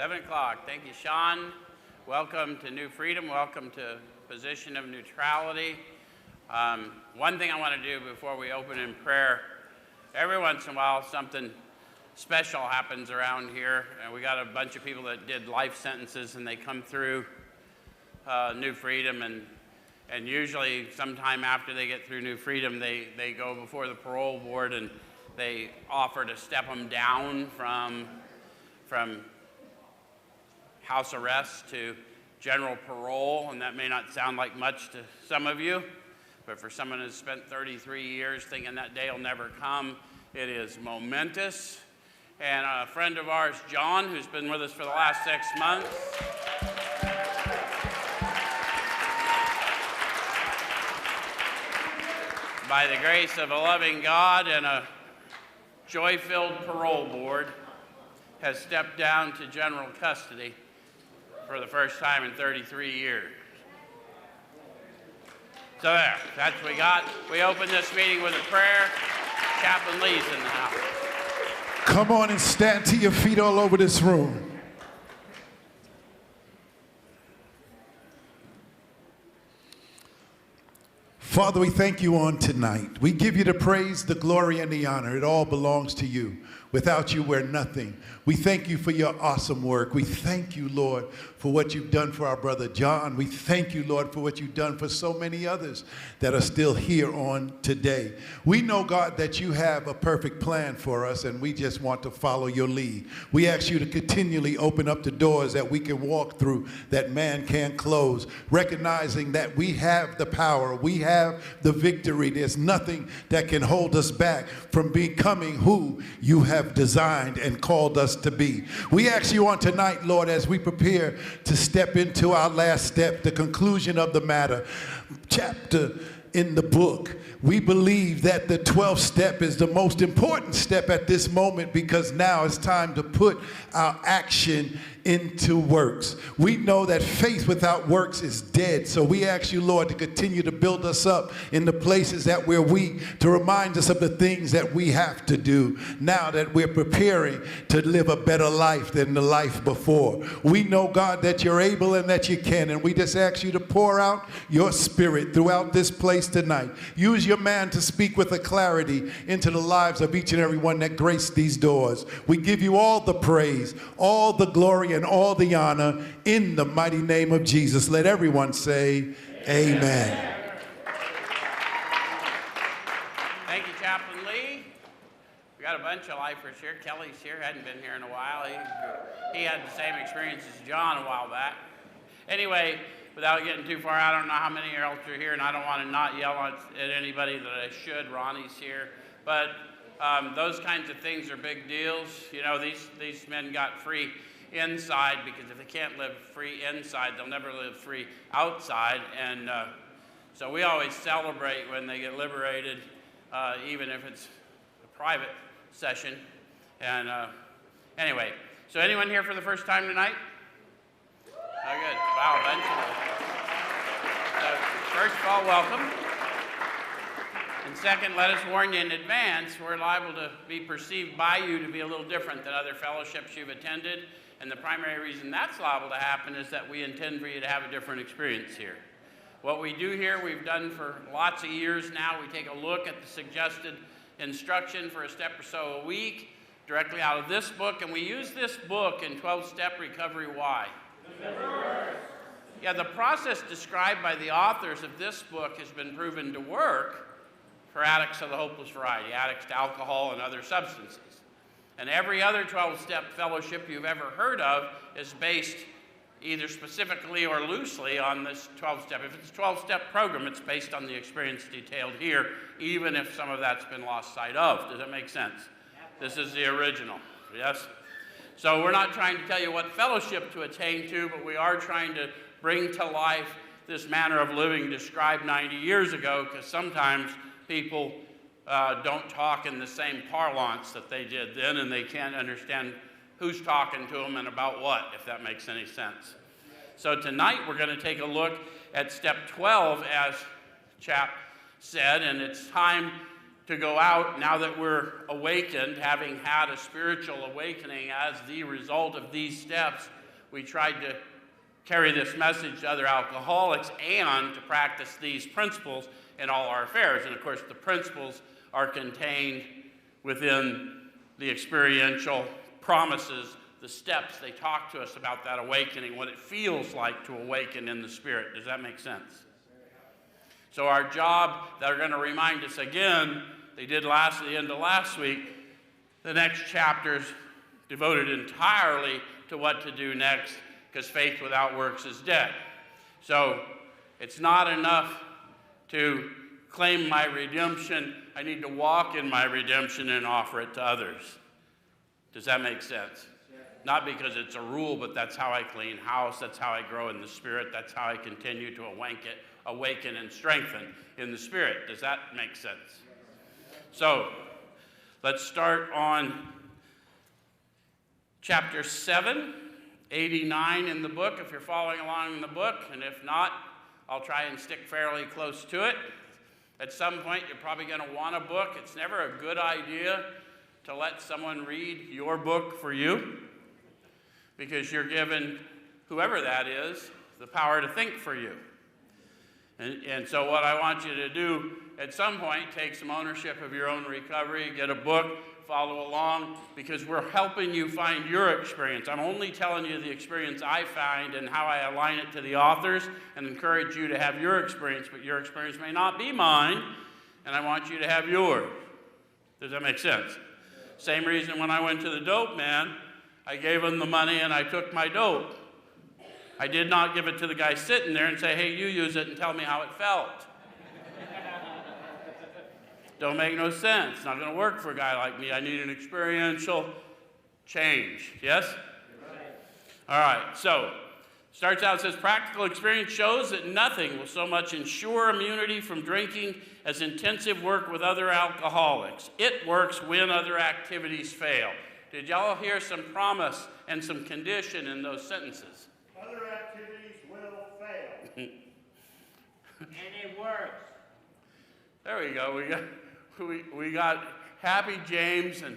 7 o'clock. Thank you, Sean. Welcome to New Freedom. Welcome to Position of Neutrality. One thing I want to do before we open in prayer, every once in a while something special happens around here. And we got a bunch of people that did life sentences and they come through New Freedom, and usually sometime after they get through New Freedom, they go before the parole board and they offer to step them down from house arrest to general parole, and that may not sound like much to some of you, but for someone who's spent 33 years thinking that day will never come, it is momentous. And a friend of ours, John, who's been with us for the last 6 months, by the grace of a loving God and a joy-filled parole board, has stepped down to general custody for the first time in 33 years. So there, that's what we got. We open this meeting with a prayer. Chaplain Lee's in the house. Come on and stand to your feet all over this room. Father, we thank you on tonight. We give you the praise, the glory, and the honor. It all belongs to you. Without you, we're nothing. We thank you for your awesome work. We thank you, Lord, for what you've done for our brother John. We thank you, Lord, for what you've done for so many others that are still here on today. We know, God, that you have a perfect plan for us, and we just want to follow your lead. We ask you to continually open up the doors that we can walk through that man can't close, recognizing that we have the power, we have the victory. There's nothing that can hold us back from becoming who you have designed and called us to be. We ask you on tonight, Lord, as we prepare to step into our last step, the conclusion of the matter, chapter in the book. We believe that the 12th step is the most important step at this moment, because now it's time to put our action into works. We know that faith without works is dead. So we ask you, Lord, to continue to build us up in the places that we're weak, to remind us of the things that we have to do now that we're preparing to live a better life than the life before. We know, God, that you're able and that you can, and we just ask you to pour out your spirit throughout this place tonight. Use your man to speak with a clarity into the lives of each and every one that grace these doors. We give you all the praise, all the glory, and all the honor in the mighty name of Jesus. Let everyone say amen. Thank you, Chaplain Lee. We got a bunch of lifers here. Kelly's here, hadn't been here in a while. He had the same experience as John a while back. Anyway, without getting too far, I don't know how many else are here, and I don't want to not yell at anybody that I should. Ronnie's here. But those kinds of things are big deals. You know, these men got free inside, because if they can't live free inside, they'll never live free outside. And so we always celebrate when they get liberated, even if it's a private session. And anyway, so anyone here for the first time tonight? Oh, good. Wow, eventually. So first of all, welcome. And second, let us warn you in advance, we're liable to be perceived by you to be a little different than other fellowships you've attended. And the primary reason that's liable to happen is that we intend for you to have a different experience here. What we do here, we've done for lots of years now. We take a look at the suggested instruction for a step or so a week directly out of this book, and we use this book in 12-Step Recovery. Why? Yeah, the process described by the authors of this book has been proven to work for addicts of the hopeless variety, addicts to alcohol and other substances. And every other 12-step fellowship you've ever heard of is based either specifically or loosely on this 12-step. If it's a 12-step program, it's based on the experience detailed here, even if some of that's been lost sight of. Does that make sense? This is the original, yes? So we're not trying to tell you what fellowship to attain to, but we are trying to bring to life this manner of living described 90 years ago, because sometimes people don't talk in the same parlance that they did then, and they can't understand who's talking to them and about what, if that makes any sense. So tonight we're going to take a look at step 12, as Chap said, and it's time to go out now that we're awakened, having had a spiritual awakening as the result of these steps, we tried to carry this message to other alcoholics and to practice these principles in all our affairs. And of course, the principles are contained within the experiential promises, the steps. They talk to us about that awakening, what it feels like to awaken in the Spirit. Does that make sense? So our job, they're going to remind us again, they did at the end of last week, the next chapter's devoted entirely to what to do next, because faith without works is dead. So it's not enough to claim my redemption. I need to walk in my redemption and offer it to others. Does that make sense? Not because it's a rule, but that's how I clean house, that's how I grow in the Spirit, that's how I continue to awaken and strengthen in the Spirit. Does that make sense? So, let's start on chapter 7, 89 in the book, if you're following along in the book, and if not, I'll try and stick fairly close to it. At some point, you're probably going to want a book. It's never a good idea to let someone read your book for you, because you're given, whoever that is, the power to think for you. And so what I want you to do at some point, take some ownership of your own recovery, get a book, follow along, because we're helping you find your experience. I'm only telling you the experience I find and how I align it to the authors and encourage you to have your experience, but your experience may not be mine, and I want you to have yours. Does that make sense? Same reason when I went to the dope man, I gave him the money and I took my dope. I did not give it to the guy sitting there and say, hey, you use it and tell me how it felt. Don't make no sense. It's not going to work for a guy like me. I need an experiential change. Yes? All right, so starts out, says, practical experience shows that nothing will so much ensure immunity from drinking as intensive work with other alcoholics. It works when other activities fail. Did y'all hear some promise and some condition in those sentences? Other activities will fail. And it works. There we go. We got Happy James and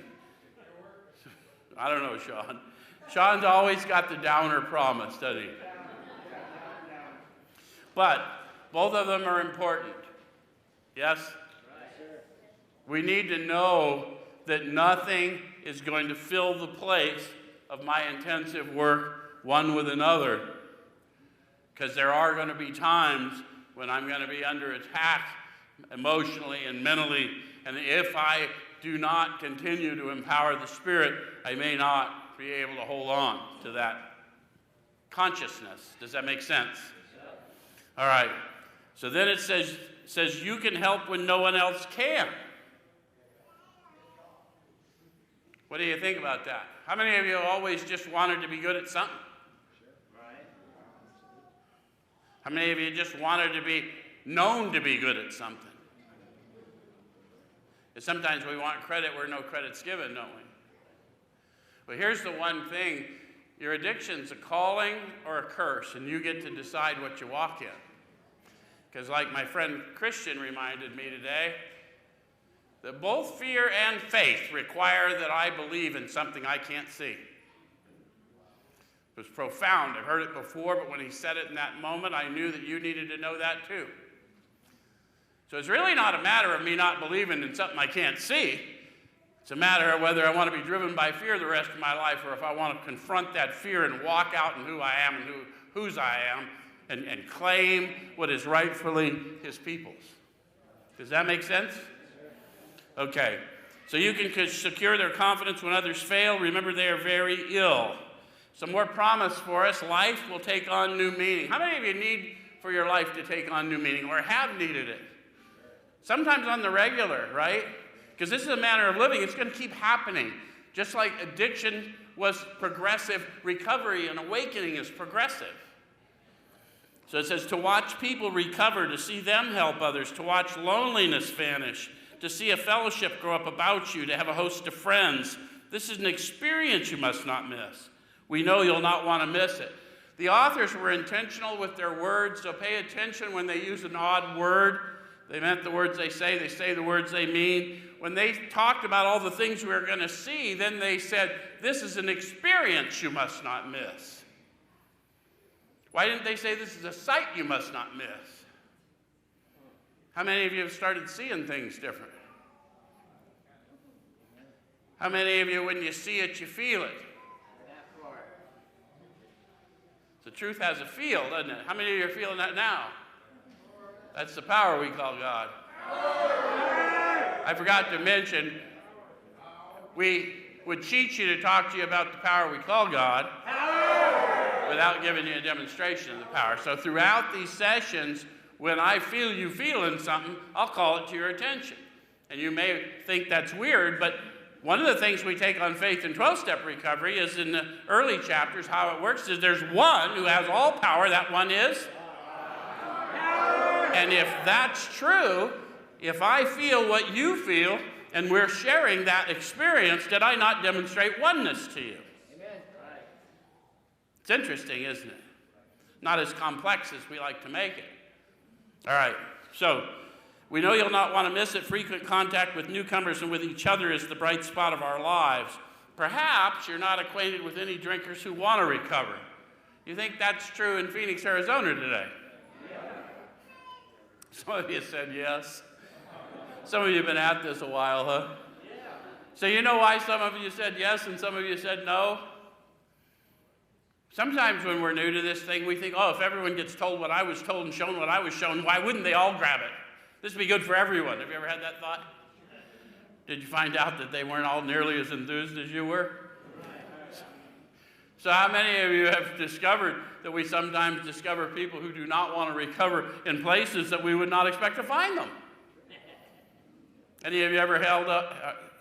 I don't know, Sean. Sean's always got the downer promise, doesn't he? But both of them are important. Yes? We need to know that nothing is going to fill the place of my intensive work one with another, because there are going to be times when I'm going to be under attack emotionally and mentally, and if I do not continue to empower the Spirit, I may not be able to hold on to that consciousness. Does that make sense? All right. So then it says you can help when no one else can. What do you think about that? How many of you always just wanted to be good at something? How many of you just wanted to be known to be good at something? And sometimes we want credit where no credit's given, don't we? But here's the one thing. Your addiction's a calling or a curse, and you get to decide what you walk in. Because like my friend Christian reminded me today, that both fear and faith require that I believe in something I can't see. It was profound. I've heard it before, but when he said it in that moment, I knew that you needed to know that too. So it's really not a matter of me not believing in something I can't see. It's a matter of whether I want to be driven by fear the rest of my life, or if I want to confront that fear and walk out in who I am and whose I am, and claim what is rightfully his people's. Does that make sense? Okay. So you can secure their confidence when others fail. Remember, they are very ill. Some more promise for us. Life will take on new meaning. How many of you need for your life to take on new meaning, or have needed it? Sometimes on the regular, right? Because this is a manner of living. It's going to keep happening. Just like addiction was progressive, recovery and awakening is progressive. So it says to watch people recover, to see them help others, to watch loneliness vanish, to see a fellowship grow up about you, to have a host of friends. This is an experience you must not miss. We know you'll not want to miss it. The authors were intentional with their words, so pay attention when they use an odd word. They meant the words they say the words they mean. When they talked about all the things we were going to see, then they said, this is an experience you must not miss. Why didn't they say this is a sight you must not miss? How many of you have started seeing things different? How many of you, when you see it, you feel it? The truth has a feel, doesn't it? How many of you are feeling that now? That's the power we call God. I forgot to mention, we would cheat you to talk to you about the power we call God without giving you a demonstration of the power. So throughout these sessions, when I feel you feeling something, I'll call it to your attention. And you may think that's weird, but one of the things we take on faith in 12-step recovery is in the early chapters, how it works is there's one who has all power, that one is. And if that's true, if I feel what you feel, and we're sharing that experience, did I not demonstrate oneness to you? Amen. It's interesting, isn't it? Not as complex as we like to make it. All right, so we know you'll not want to miss it. Frequent contact with newcomers and with each other is the bright spot of our lives. Perhaps you're not acquainted with any drinkers who want to recover. You think that's true in Phoenix, Arizona today? Yeah. Some of you said yes. Some of you have been at this a while, huh? Yeah. So you know why some of you said yes and some of you said no? Sometimes when we're new to this thing, we think, oh, if everyone gets told what I was told and shown what I was shown, why wouldn't they all grab it? This would be good for everyone. Have you ever had that thought? Did you find out that they weren't all nearly as enthused as you were? So how many of you have discovered that we sometimes discover people who do not want to recover in places that we would not expect to find them? Any of you ever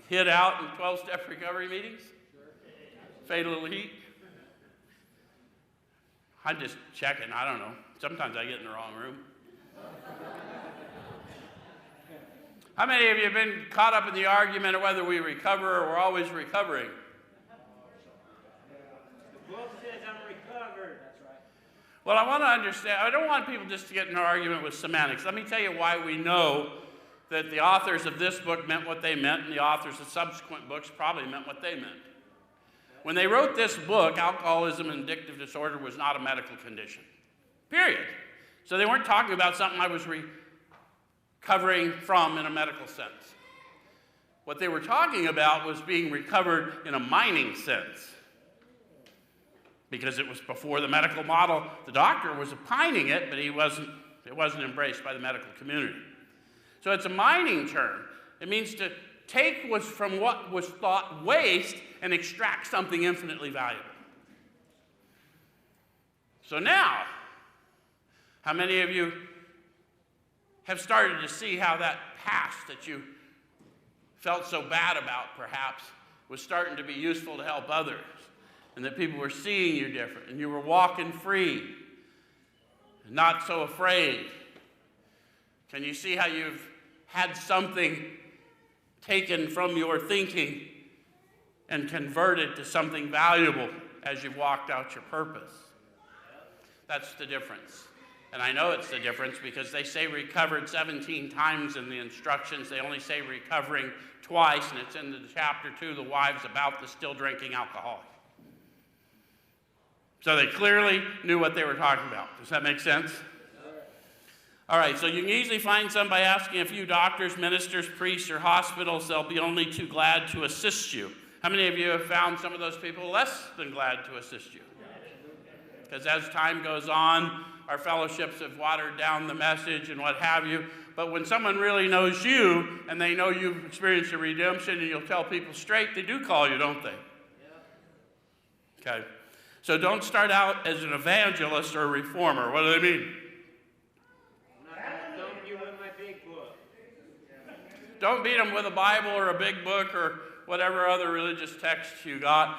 hid out in 12-step recovery meetings? Fade a little heat? I'm just checking, I don't know. Sometimes I get in the wrong room. How many of you have been caught up in the argument of whether we recover or we're always recovering? The book says I'm recovered. That's right. Well, I want to understand, I don't want people just to get in an argument with semantics. Let me tell you why we know that the authors of this book meant what they meant and the authors of subsequent books probably meant what they meant. When they wrote this book, alcoholism and addictive disorder was not a medical condition, period. So they weren't talking about something I was recovering from in a medical sense. What they were talking about was being recovered in a mining sense. Because it was before the medical model, the doctor was opining it, but it wasn't embraced by the medical community. So it's a mining term. It means to take what's from what was thought waste and extract something infinitely valuable. So now, how many of you have started to see how that past that you felt so bad about, perhaps, was starting to be useful to help others, and that people were seeing you different, and you were walking free, and not so afraid? Can you see how you've had something taken from your thinking and converted to something valuable as you've walked out your purpose? That's the difference. And I know it's the difference because they say recovered 17 times in the instructions. They only say recovering twice, and it's in the chapter 2, the wives about the still drinking alcoholic. So they clearly knew what they were talking about. Does that make sense? All right, so you can easily find some by asking a few doctors, ministers, priests, or hospitals. They'll be only too glad to assist you. How many of you have found some of those people less than glad to assist you? Because as time goes on, our fellowships have watered down the message and what have you. But when someone really knows you and they know you've experienced a redemption and you'll tell people straight, they do call you, don't they? Okay. So don't start out as an evangelist or a reformer. What do they mean? Don't beat them with a Bible or a big book or whatever other religious text you got.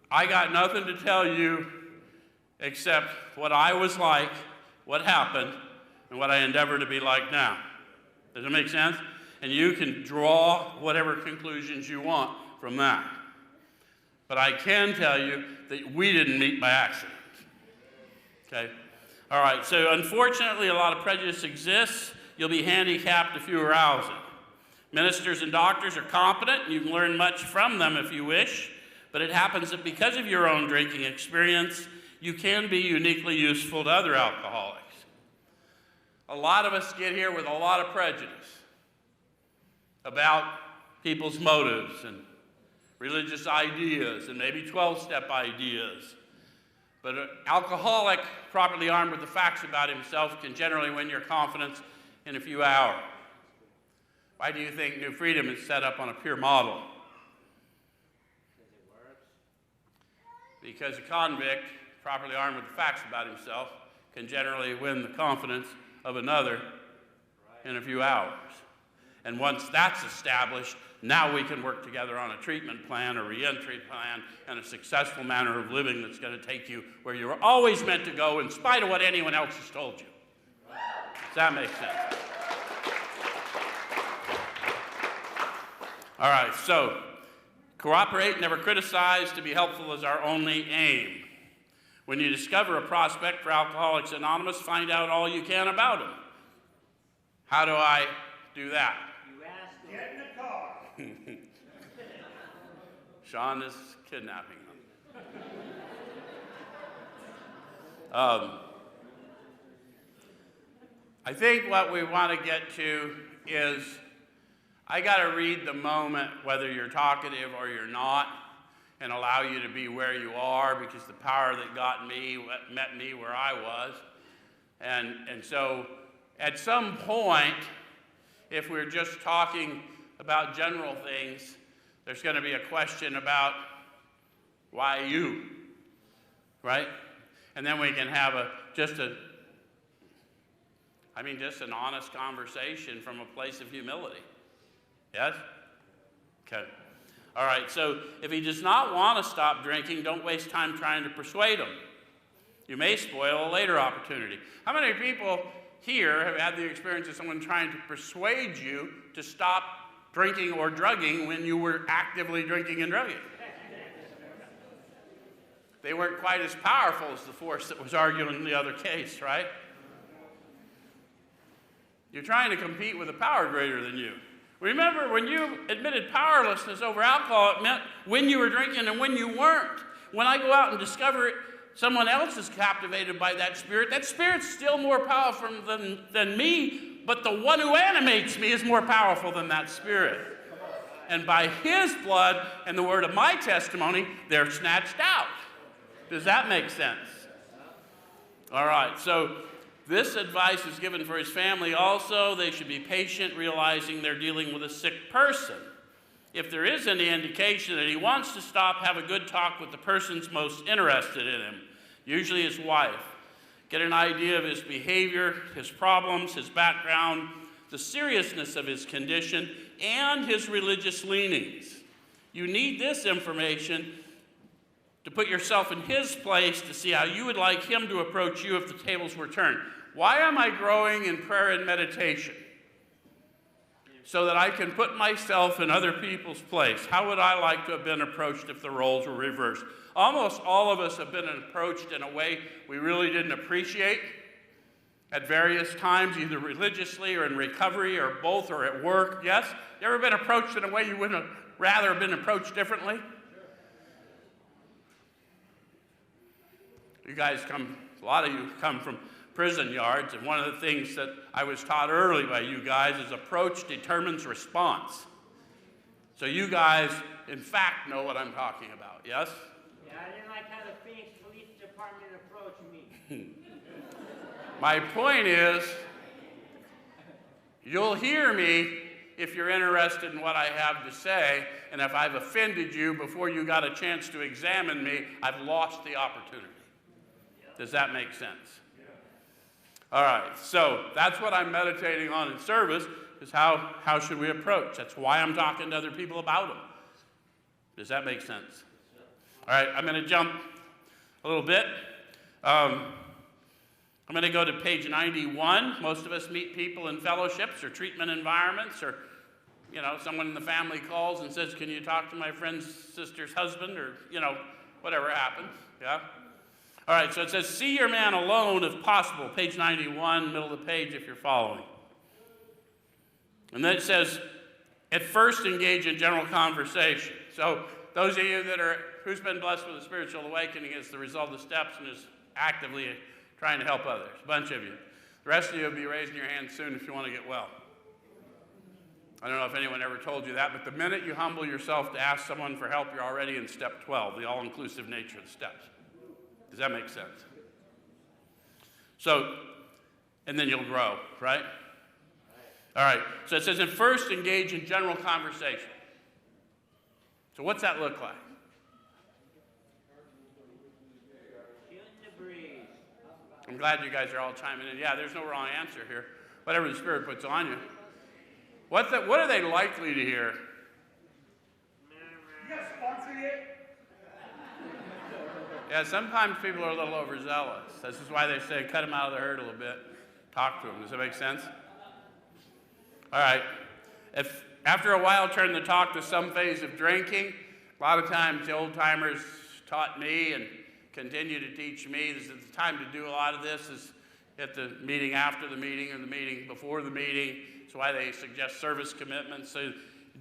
I got nothing to tell you except what I was like, what happened, and what I endeavor to be like now. Does it make sense? And you can draw whatever conclusions you want from that. But I can tell you that we didn't meet by accident. Okay? All right, so unfortunately a lot of prejudice exists. You'll be handicapped if you arouse it. Ministers and doctors are competent, and you can learn much from them if you wish, but it happens that because of your own drinking experience, you can be uniquely useful to other alcoholics. A lot of us get here with a lot of prejudice about people's motives and religious ideas and maybe 12-step ideas. But an alcoholic, properly armed with the facts about himself, can generally win your confidence in a few hours. Why do you think New Freedom is set up on a peer model? Because a convict, properly armed with the facts about himself, can generally win the confidence of another in a few hours. And once that's established, now we can work together on a treatment plan, a reentry plan, and a successful manner of living that's going to take you where you were always meant to go in spite of what anyone else has told you. Does that make sense? All right, so cooperate, never criticize, to be helpful is our only aim. When you discover a prospect for Alcoholics Anonymous, find out all you can about him. How do I do that? You ask them. Get in the car. Sean is kidnapping them. I think what we want to get to is, I got to read the moment, whether you're talkative or you're not, and allow you to be where you are, because the power that got me met me where I was. And so at some point, if we're just talking about general things, there's going to be a question about why you, right? And then we can have just an honest conversation from a place of humility. Yes? Okay. All right, so if he does not want to stop drinking, don't waste time trying to persuade him. You may spoil a later opportunity. How many people here have had the experience of someone trying to persuade you to stop drinking or drugging when you were actively drinking and drugging? They weren't quite as powerful as the force that was arguing the other case, right? You're trying to compete with a power greater than you. Remember, when you admitted powerlessness over alcohol, it meant when you were drinking and when you weren't. When I go out and discover it, someone else is captivated by that spirit's still more powerful than me, but the one who animates me is more powerful than that spirit. And by his blood and the word of my testimony, they're snatched out. Does that make sense? All right, so this advice is given for his family also. They should be patient, realizing they're dealing with a sick person. If there is any indication that he wants to stop, have a good talk with the person's most interested in him, usually his wife. Get an idea of his behavior, his problems, his background, the seriousness of his condition, and his religious leanings. You need this information to put yourself in his place to see how you would like him to approach you if the tables were turned. Why am I growing in prayer and meditation? So that I can put myself in other people's place. How would I like to have been approached if the roles were reversed? Almost all of us have been approached in a way we really didn't appreciate at various times, either religiously or in recovery or both or at work. Yes? You ever been approached in a way you wouldn't have rather have been approached differently? You guys a lot of you come from prison yards, and one of the things that I was taught early by you guys is approach determines response. So you guys, in fact, know what I'm talking about, yes? Yeah, I didn't like how the Phoenix Police Department approached me. My point is, you'll hear me if you're interested in what I have to say, and if I've offended you before you got a chance to examine me, I've lost the opportunity. Does that make sense? All right, so that's what I'm meditating on in service, is how should we approach. That's why I'm talking to other people about them. Does that make sense? All right, I'm going to jump a little bit. I'm going to go to page 91. Most of us meet people in fellowships or treatment environments, or someone in the family calls and says, can you talk to my friend's sister's husband, or whatever happens, yeah? All right, so it says, see your man alone if possible, page 91, middle of the page if you're following. And then it says, at first engage in general conversation. So those of you that are who's been blessed with a spiritual awakening as the result of the steps and is actively trying to help others? A bunch of you. The rest of you will be raising your hand soon if you want to get well. I don't know if anyone ever told you that, but the minute you humble yourself to ask someone for help, you're already in step 12, the all-inclusive nature of the steps. Does that make sense? So, and then you'll grow, right? All right, so it says, and first engage in general conversation. So what's that look like? Feeling the breeze. I'm glad you guys are all chiming in. Yeah, there's no wrong answer here. Whatever the Spirit puts on you. What are they likely to hear? You got sponsored it? Yeah, sometimes people are a little overzealous. This is why they say cut them out of the herd a little bit. Talk to them. Does that make sense? All right. If after a while turn the talk to some phase of drinking, a lot of times the old timers taught me and continue to teach me. This is the time to do a lot of this is at the meeting after the meeting or the meeting before the meeting. That's why they suggest service commitments. So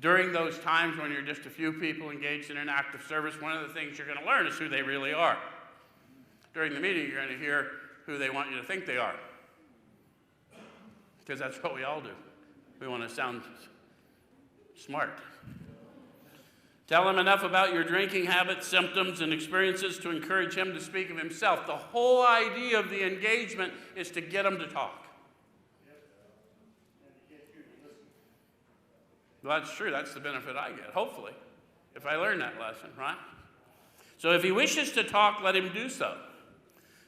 during those times when you're just a few people engaged in an act of service, one of the things you're going to learn is who they really are. During the meeting, you're going to hear who they want you to think they are. Because that's what we all do. We want to sound smart. Tell him enough about your drinking habits, symptoms, and experiences to encourage him to speak of himself. The whole idea of the engagement is to get him to talk. Well, that's true. That's the benefit I get, hopefully, if I learn that lesson, right? So if he wishes to talk, let him do so.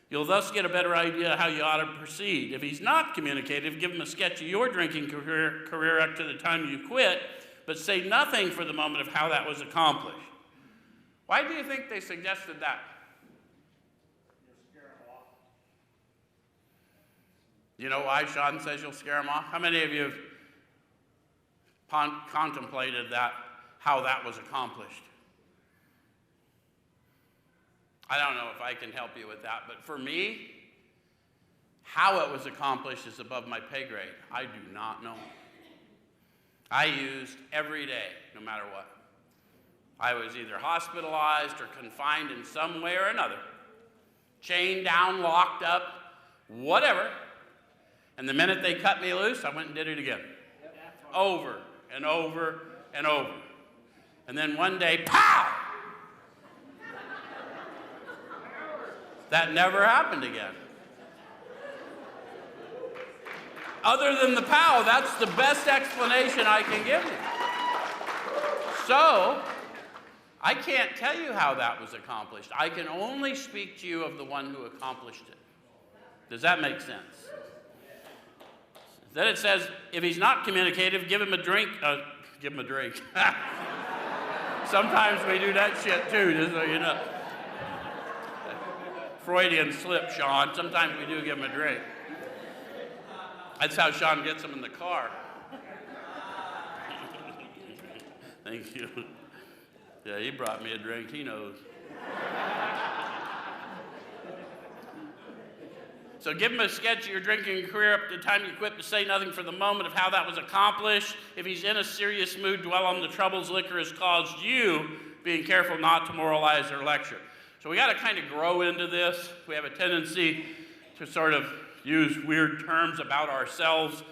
You'll thus get a better idea how you ought to proceed. If he's not communicative, give him a sketch of your drinking career up to the time you quit, but say nothing for the moment of how that was accomplished. Why do you think they suggested that? You know why Sean says you'll scare him off? How many of you have contemplated that, how that was accomplished? I don't know if I can help you with that, but for me, how it was accomplished is above my pay grade. I do not know. I used every day, no matter what. I was either hospitalized or confined in some way or another, chained down, locked up, whatever. And the minute they cut me loose, I went and did it again. Over and over and over. And then one day, pow! That never happened again. Other than the pow, that's the best explanation I can give you. So, I can't tell you how that was accomplished. I can only speak to you of the one who accomplished it. Does that make sense? Then it says, if he's not communicative, give him a drink. Give him a drink. Sometimes we do that shit too, just so you know. Freudian slip, Sean. Sometimes we do give him a drink. That's how Sean gets them in the car. Thank you. Yeah, he brought me a drink. He knows. So give him a sketch of your drinking career up to the time you quit, but say nothing for the moment of how that was accomplished. If he's in a serious mood, dwell on the troubles liquor has caused you, being careful not to moralize or lecture. So we got to kind of grow into this. We have a tendency to sort of use weird terms about ourselves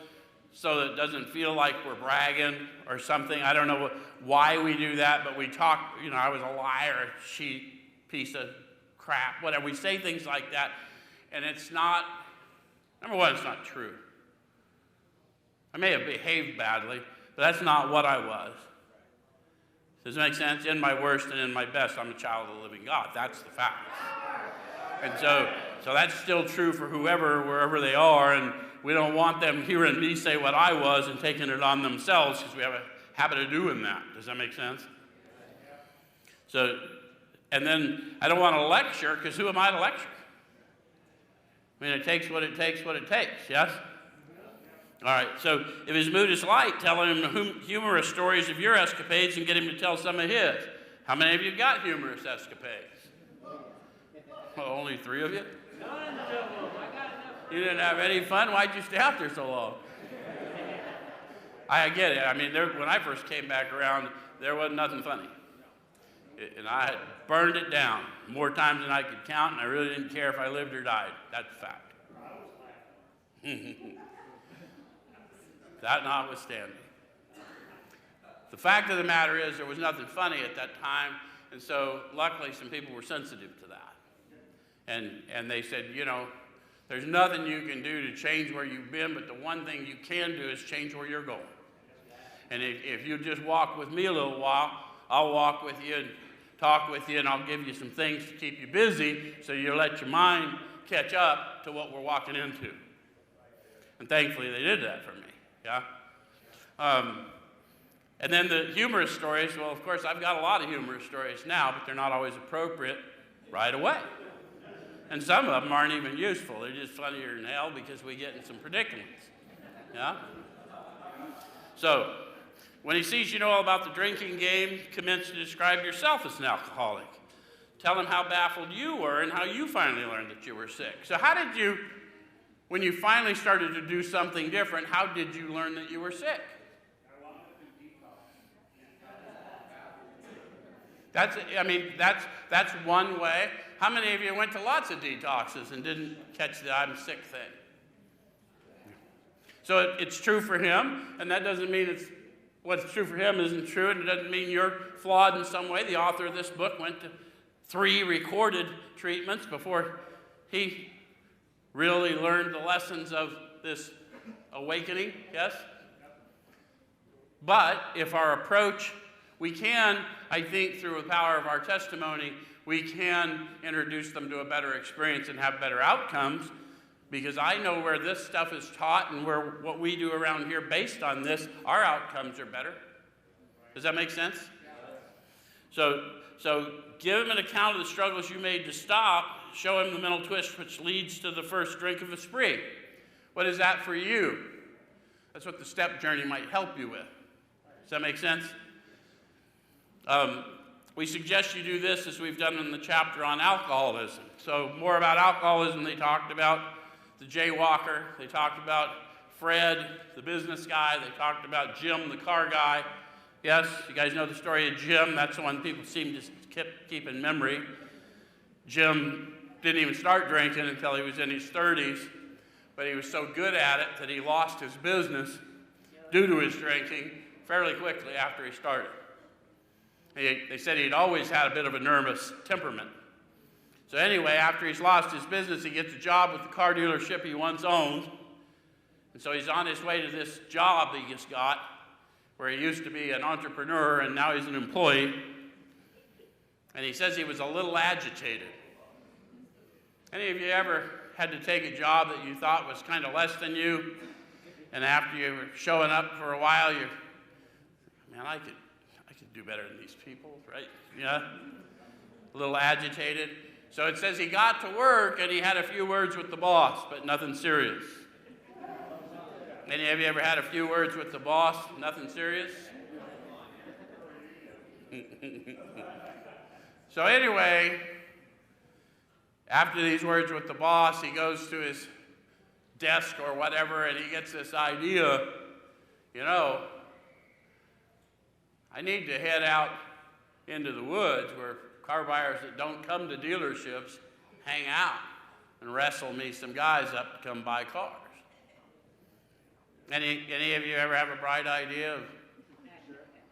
so that it doesn't feel like we're bragging or something. I don't know why we do that, but we talk, you know, I was a liar, a cheat, piece of crap, whatever. We say things like that, and it's not, number one, it's not true. I may have behaved badly, but that's not what I was. Does it make sense? In my worst and in my best, I'm a child of the living God. That's the fact. And so that's still true for whoever, wherever they are, and we don't want them hearing me say what I was and taking it on themselves because we have a habit of doing that. Does that make sense? So, and then I don't want to lecture because who am I to lecture? I mean, it takes what it takes, yes? All right, so if his mood is light, tell him humorous stories of your escapades and get him to tell some of his. How many of you got humorous escapades? Well, only 3 of you? You didn't have any fun? Why'd you stay out there so long? I get it. I mean, when I first came back around, there wasn't nothing funny. And I had burned it down more times than I could count, and I really didn't care if I lived or died. That's a fact. That notwithstanding. The fact of the matter is there was nothing funny at that time, and so luckily some people were sensitive to that. And they said, you know, there's nothing you can do to change where you've been, but the one thing you can do is change where you're going. And if you just walk with me a little while, I'll walk with you and talk with you, and I'll give you some things to keep you busy so you'll let your mind catch up to what we're walking into. And thankfully they did that for me, yeah? And then the humorous stories, well, of course, I've got a lot of humorous stories now, but they're not always appropriate right away. And some of them aren't even useful. They're just funnier than hell because we get in some predicaments, yeah? So, when he sees you know all about the drinking game, commence to describe yourself as an alcoholic. Tell him how baffled you were and how you finally learned that you were sick. So how did you, when you finally started to do something different, how did you learn that you were sick? That's one way. How many of you went to lots of detoxes and didn't catch the I'm sick thing? So it's true for him, and that doesn't mean what's true for him isn't true, and it doesn't mean you're flawed in some way. The author of this book went to 3 recorded treatments before he really learned the lessons of this awakening, yes? But if our approach, we can, I think, through the power of our testimony, we can introduce them to a better experience and have better outcomes, because I know where this stuff is taught and where what we do around here based on this, our outcomes are better. Does that make sense? So give him an account of the struggles you made to stop. Show him the mental twist which leads to the first drink of a spree. What is that for you? That's what the step journey might help you with. Does that make sense? We suggest you do this as we've done in the chapter on alcoholism. So more about alcoholism, they talked about the jaywalker, they talked about Fred, the business guy, they talked about Jim, the car guy. Yes, you guys know the story of Jim. That's the one people seem to keep in memory. Jim didn't even start drinking until he was in his 30s, but he was so good at it that he lost his business due to his drinking fairly quickly after he started. They said he'd always had a bit of a nervous temperament. So anyway, after he's lost his business, he gets a job with the car dealership he once owned. And so he's on his way to this job that he just got, where he used to be an entrepreneur and now he's an employee. And he says he was a little agitated. Any of you ever had to take a job that you thought was kind of less than you, and after you were showing up for a while, man, I could do better than these people, right? Yeah? A little agitated. So it says he got to work and he had a few words with the boss, but nothing serious. Any of you ever had a few words with the boss, nothing serious? So anyway, after these words with the boss, he goes to his desk or whatever, and he gets this idea, you know, I need to head out into the woods where car buyers that don't come to dealerships hang out and wrestle me some guys up to come buy cars. Any of you ever have a bright idea of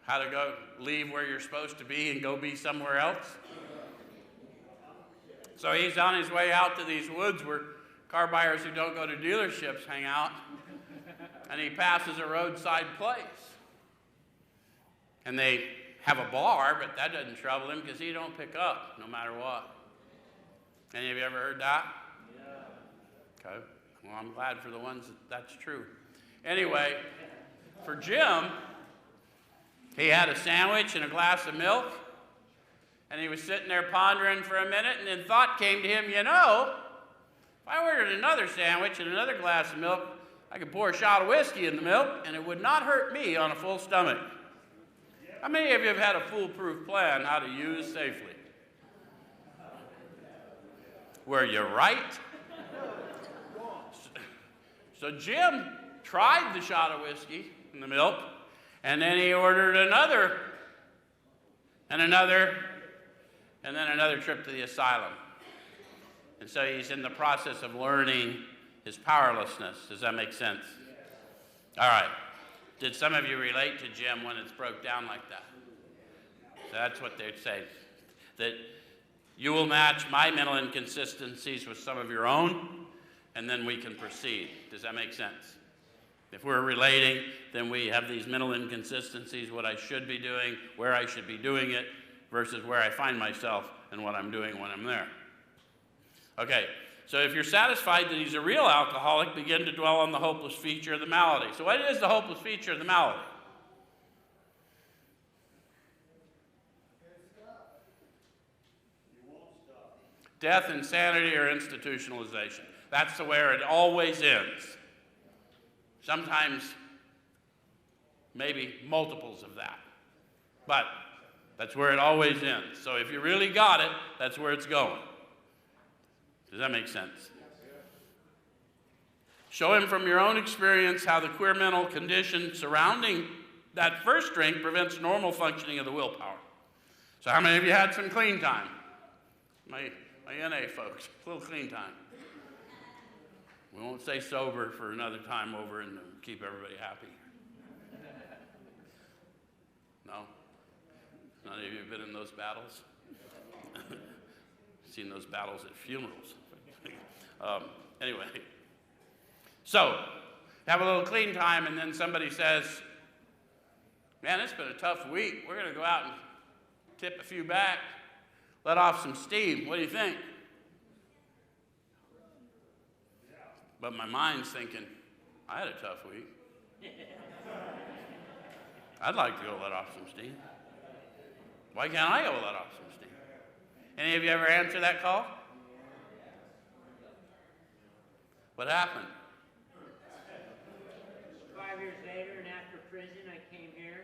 how to go leave where you're supposed to be and go be somewhere else? So he's on his way out to these woods where car buyers who don't go to dealerships hang out, and he passes a roadside place. And they have a bar, but that doesn't trouble him because he don't pick up no matter what. Any of you ever heard that? Yeah. Okay. Well, I'm glad for the ones that's true. Anyway, for Jim, he had a sandwich and a glass of milk, and he was sitting there pondering for a minute, and then thought came to him, you know, if I ordered another sandwich and another glass of milk, I could pour a shot of whiskey in the milk, and it would not hurt me on a full stomach. How many of you have had a foolproof plan how to use safely? Were you right? So Jim tried the shot of whiskey in the milk, and then he ordered another and another and then another trip to the asylum. And so he's in the process of learning his powerlessness. Does that make sense? All right. Did some of you relate to Jim when it's broke down like that? So that's what they'd say, that you will match my mental inconsistencies with some of your own, and then we can proceed. Does that make sense? If we're relating, then we have these mental inconsistencies, what I should be doing, where I should be doing it, versus where I find myself and what I'm doing when I'm there. Okay, so if you're satisfied that he's a real alcoholic, begin to dwell on the hopeless feature of the malady. So what is the hopeless feature of the malady? Death, insanity, or institutionalization. That's the where it always ends. Sometimes, maybe multiples of that. But that's where it always ends. So if you really got it, that's where it's going. Does that make sense? Show him from your own experience how the queer mental condition surrounding that first drink prevents normal functioning of the willpower. So how many of you had some clean time? My NA folks, a little clean time. We won't stay sober for another time over and keep everybody happy. No? None of you have been in those battles? Seen those battles at funerals. Anyway, so have a little clean time, and then somebody says, man, it's been a tough week. We're going to go out and tip a few back, let off some steam. What do you think? But my mind's thinking, I had a tough week. I'd like to go let off some steam. Why can't I go let off some steam? Any of you ever answer that call? What happened? 5 years later and after prison, I came here.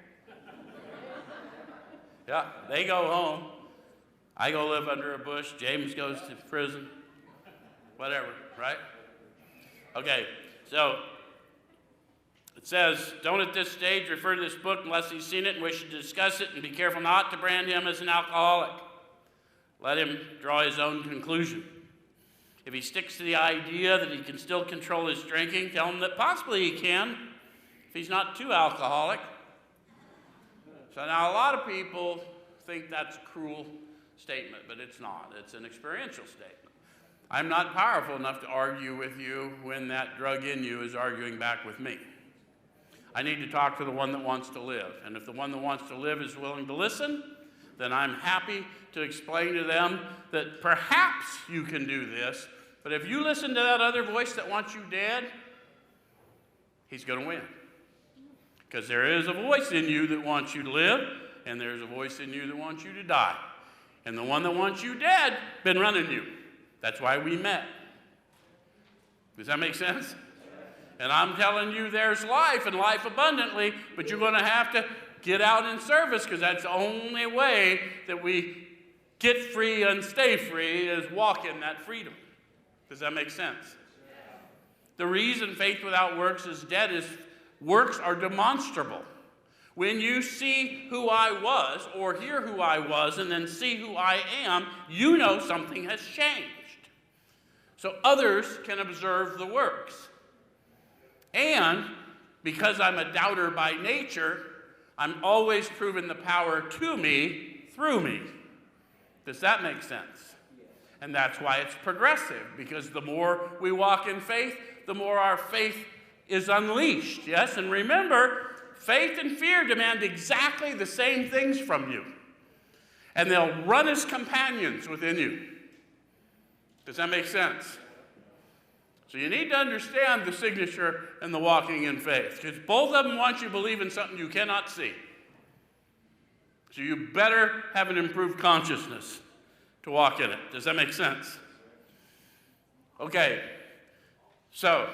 Yeah, they go home. I go live under a bush. James goes to prison. Whatever, right? Okay, so it says, don't at this stage refer to this book unless he's seen it and wishes to discuss it, and be careful not to brand him as an alcoholic. Let him draw his own conclusion. If he sticks to the idea that he can still control his drinking, tell him that possibly he can if he's not too alcoholic. So now a lot of people think that's a cruel statement, but it's not. It's an experiential statement. I'm not powerful enough to argue with you when that drug in you is arguing back with me. I need to talk to the one that wants to live. And if the one that wants to live is willing to listen, then I'm happy to explain to them that perhaps you can do this, but if you listen to that other voice that wants you dead, he's going to win. Because there is a voice in you that wants you to live, and there's a voice in you that wants you to die. And the one that wants you dead been running you. That's why we met. Does that make sense? And I'm telling you there's life and life abundantly, but you're going to have to get out in service, because that's the only way that we get free and stay free, is walk in that freedom. Does that make sense? The reason faith without works is dead is works are demonstrable. When you see who I was, or hear who I was, and then see who I am, you know something has changed. So others can observe the works. And because I'm a doubter by nature, I'm always proving the power to me through me. Does that make sense? And that's why it's progressive, because the more we walk in faith, the more our faith is unleashed. Yes, and remember, faith and fear demand exactly the same things from you. And they'll run as companions within you. Does that make sense? So you need to understand the signature and the walking in faith, because both of them want you to believe in something you cannot see. So you better have an improved consciousness to walk in it. Does that make sense? Okay. So,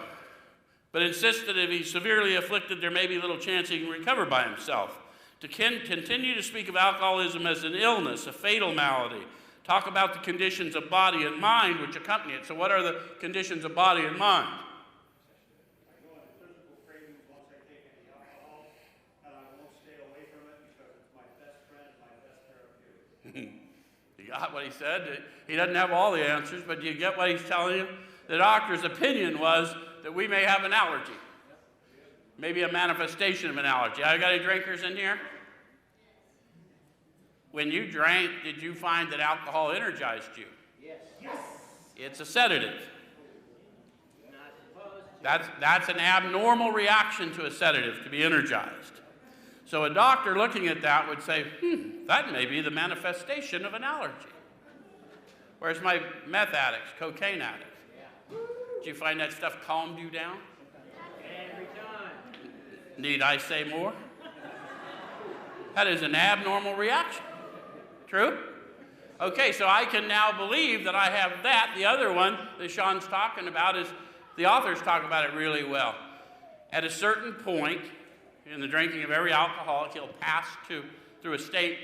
but insist that if he's severely afflicted, there may be little chance he can recover by himself. To continue to speak of alcoholism as an illness, a fatal malady. Talk about the conditions of body and mind which accompany it. So what are the conditions of body and mind? I go into physical cravings once I take any alcohol, and I won't stay away from it because it's my best friend, my best therapeutic. You got what he said. He doesn't have all the answers, but you get what he's telling you? The doctor's opinion was that we may have an allergy. Maybe a manifestation of an allergy. I got any drinkers in here? When you drank, did you find that alcohol energized you? Yes. Yes. It's a sedative. Not supposed to. That's an abnormal reaction to a sedative, to be energized. So a doctor looking at that would say, that may be the manifestation of an allergy. Where's my meth addicts, cocaine addicts? Yeah. Did you find that stuff calmed you down? Every time. Need I say more? That is an abnormal reaction. True? Okay, so I can now believe that I have that. The other one that Sean's talking about is, the authors talk about it really well. At a certain point in the drinking of every alcoholic, he'll pass through a state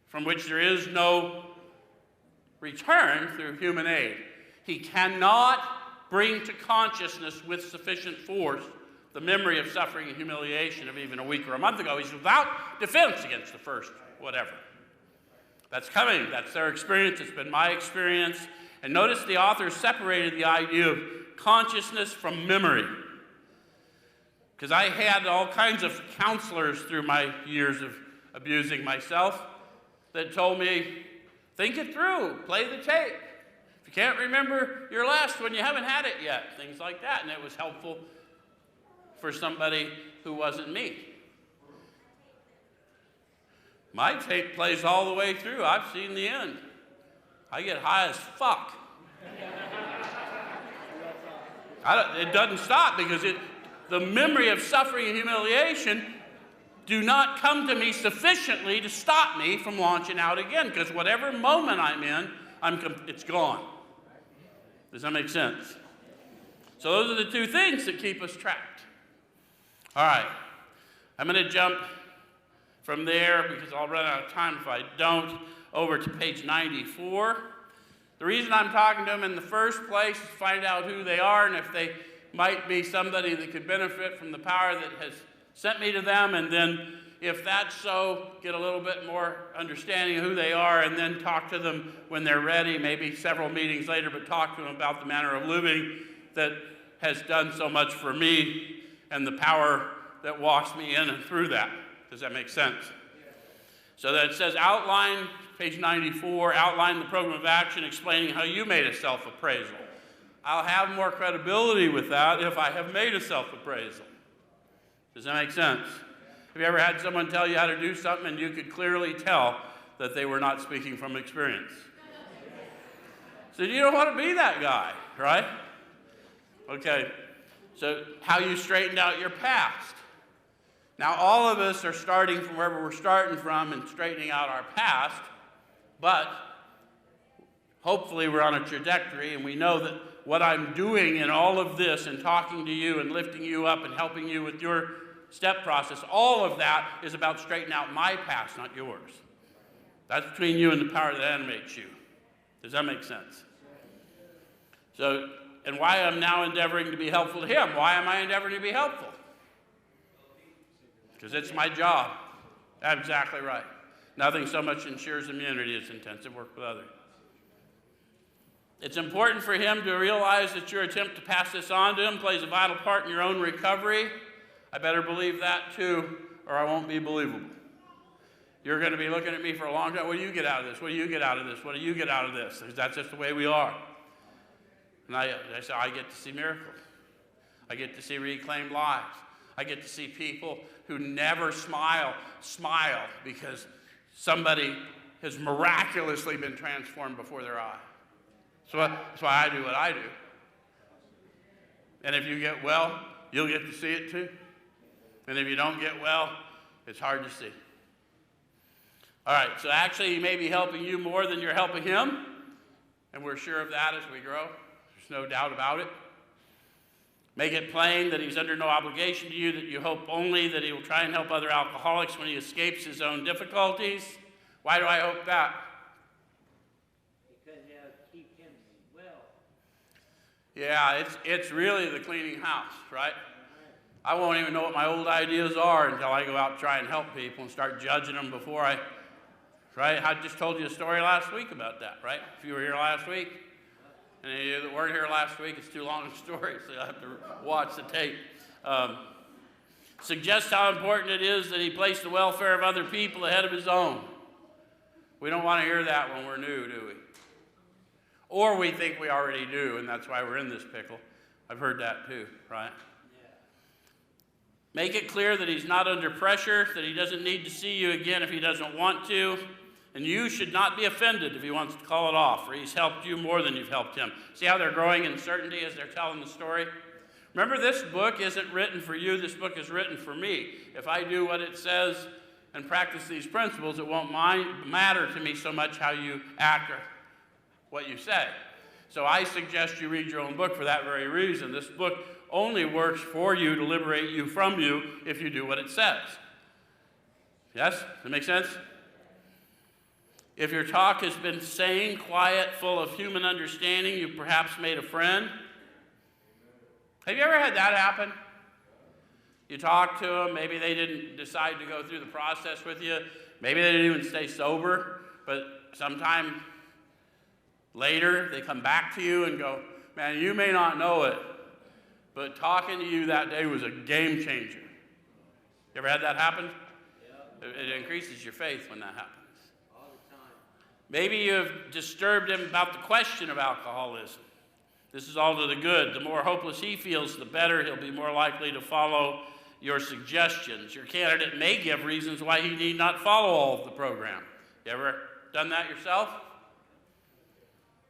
from which there is no return through human aid. He cannot bring to consciousness with sufficient force the memory of suffering and humiliation of even a week or a month ago. He's without defense against the first whatever. That's coming. That's their experience. It's been my experience. And notice the authors separated the idea of consciousness from memory. Because I had all kinds of counselors through my years of abusing myself that told me, think it through, play the tape. If you can't remember your last one, you haven't had it yet. Things like that. And it was helpful for somebody who wasn't me. My tape plays all the way through. I've seen the end. I get high as fuck. It doesn't stop because the memory of suffering and humiliation do not come to me sufficiently to stop me from launching out again, because whatever moment I'm in, it's gone. Does that make sense? So those are the two things that keep us trapped. All right. I'm going to jump from there, because I'll run out of time if I don't, over to page 94. The reason I'm talking to them in the first place is to find out who they are and if they might be somebody that could benefit from the power that has sent me to them, and then if that's so, get a little bit more understanding of who they are, and then talk to them when they're ready, maybe several meetings later, but talk to them about the manner of living that has done so much for me and the power that walks me in and through that. Does that make sense? So that it says outline, page 94, outline the program of action explaining how you made a self-appraisal. I'll have more credibility with that if I have made a self-appraisal. Does that make sense? Have you ever had someone tell you how to do something and you could clearly tell that they were not speaking from experience? So you don't want to be that guy, right? Okay, so how you straightened out your past. Now, all of us are starting from wherever we're starting from and straightening out our past, but hopefully we're on a trajectory, and we know that what I'm doing in all of this and talking to you and lifting you up and helping you with your step process, all of that is about straightening out my past, not yours. That's between you and the power that animates you. Does that make sense? So, and why I'm now endeavoring to be helpful to him. Why am I endeavoring to be helpful? Because it's my job. That's exactly right. Nothing so much ensures immunity as intensive work with others. It's important for him to realize that your attempt to pass this on to him plays a vital part in your own recovery. I better believe that too, or I won't be believable. You're going to be looking at me for a long time. What do you get out of this? What do you get out of this? What do you get out of this? Because that's just the way we are. And I say, I get to see miracles. I get to see reclaimed lives. I get to see people who never smile because somebody has miraculously been transformed before their eyes. So that's why I do what I do. And if you get well, you'll get to see it too. And if you don't get well, it's hard to see. All right, so actually he may be helping you more than you're helping him, and we're sure of that as we grow. There's no doubt about it. Make it plain that he's under no obligation to you, that you hope only that he will try and help other alcoholics when he escapes his own difficulties. Why do I hope that? Because they'll keep him well. Yeah, it's really the cleaning house, right? I won't even know what my old ideas are until I go out and try and help people and start judging them before I right? I just told you a story last week about that, right? If you were here last week, and any of you that weren't here last week, it's too long a story, so you'll have to watch the tape. Suggests how important it is that he placed the welfare of other people ahead of his own. We don't want to hear that when we're new, do we? Or we think we already do, and that's why we're in this pickle. I've heard that too, right? Yeah. Make it clear that he's not under pressure, that he doesn't need to see you again if he doesn't want to, and you should not be offended if he wants to call it off, for he's helped you more than you've helped him. See how they're growing in certainty as they're telling the story? Remember, this book isn't written for you, this book is written for me. If I do what it says and practice these principles, it won't matter to me so much how you act or what you say. So I suggest you read your own book for that very reason. This book only works for you to liberate you from you if you do what it says. Yes? Does that make sense? If your talk has been sane, quiet, full of human understanding, you've perhaps made a friend. Have you ever had that happen? You talk to them, maybe they didn't decide to go through the process with you, maybe they didn't even stay sober, but sometime later they come back to you and go, man, you may not know it, but talking to you that day was a game changer. You ever had that happen? Yeah. It increases your faith when that happens. All the time. Maybe you've disturbed him about the question of alcoholism. This is all to the good. The more hopeless he feels, the better he'll be more likely to follow your suggestions. Your candidate may give reasons why he need not follow all of the program. You ever done that yourself?